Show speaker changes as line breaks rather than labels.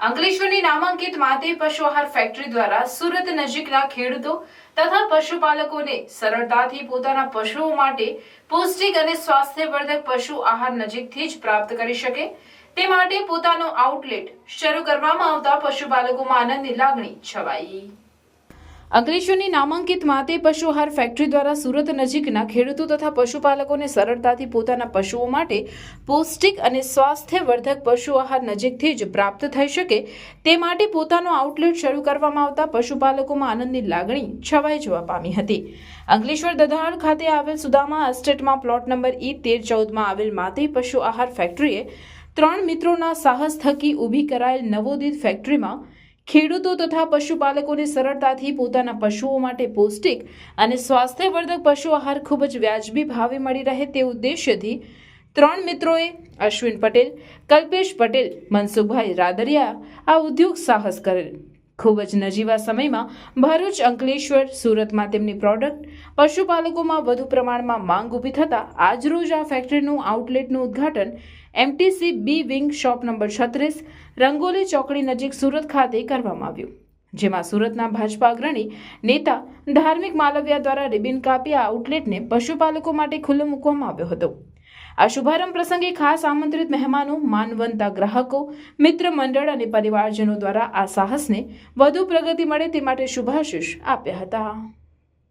અંકલેશ્વરની નામાંકિત માતે પશુ આહાર ફેક્ટરી દ્વારા સુરત નજીકના ખેડૂતો તથા પશુપાલકોને સરળતાથી પોતાના પશુઓ માટે પૌષ્ટિક અને સ્વાસ્થ્યવર્ધક પશુ આહાર નજીકથી જ પ્રાપ્ત કરી શકે તે માટે પોતાનો આઉટલેટ શરૂ કરવામાં આવતા પશુપાલકોમાં આનંદની લાગણી છવાઈ। અંકલેશ્વરની નામાંકિત માતે પશુ આહાર ફેક્ટરી દ્વારા સુરત નજીકના ખેડૂતો તથા પશુપાલકોને સરળતાથી પોતાના પશુઓ માટે પૌષ્ટિક અને સ્વાસ્થ્યવર્ધક પશુ આહાર નજીકથી જ પ્રાપ્ત થઈ શકે તે માટે પોતાનો આઉટલેટ શરૂ કરવામાં આવતા પશુપાલકોમાં આનંદની લાગણી છવાઈ જોવા પામી હતી। અંકલેશ્વર દધાડ ખાતે આવેલ સુદામા એસ્ટેટમાં પ્લોટ નંબર E1314માં આવેલ માતે પશુ આહાર ફેક્ટરીએ 3 મિત્રોના સાહસ થકી ઊભી કરાયેલ નવોદિત ફેક્ટરીમાં ખેડૂતો તથા પશુપાલકોને સરળતાથી પોતાના પશુઓ માટે પૌષ્ટિક અને સ્વાસ્થ્યવર્ધક પશુ આહાર ખૂબ જ વ્યાજબી ભાવે મળી રહે તે ઉદ્દેશ્યથી 3 મિત્રોએ અશ્વિન પટેલ, કલ્પેશ પટેલ, મનસુખભાઈ રાદરિયા આ ઉદ્યોગ સાહસ કરેલ। ખૂબ જ નજીવા સમયમાં ભરૂચ, અંકલેશ્વર, સુરતમાં તેમની પ્રોડક્ટ પશુપાલકોમાં વધુ પ્રમાણમાં માંગ ઊભી થતાં આજરોજ આ ફેક્ટરીનું આઉટલેટનું ઉદ્ઘાટન MTC B wing shop number 36 rangoli ચોકડી નજીક સુરત ખાતે કરવામાં આવ્યું, જેમાં સુરતના ભાજપા અગ્રણી નેતા ધાર્મિક માલવિયા દ્વારા રિબિન કાપી આ આઉટલેટને પશુપાલકો માટે ખુલ્લો મૂકવામાં આવ્યો હતો। આ શુભારંભ પ્રસંગે ખાસ આમંત્રિત મહેમાનો, માનવંતા ગ્રાહકો, મિત્ર મંડળ અને પરિવારજનો દ્વારા આ સાહસને વધુ પ્રગતિ મળે તે માટે શુભાશીષ આપ્યા હતા।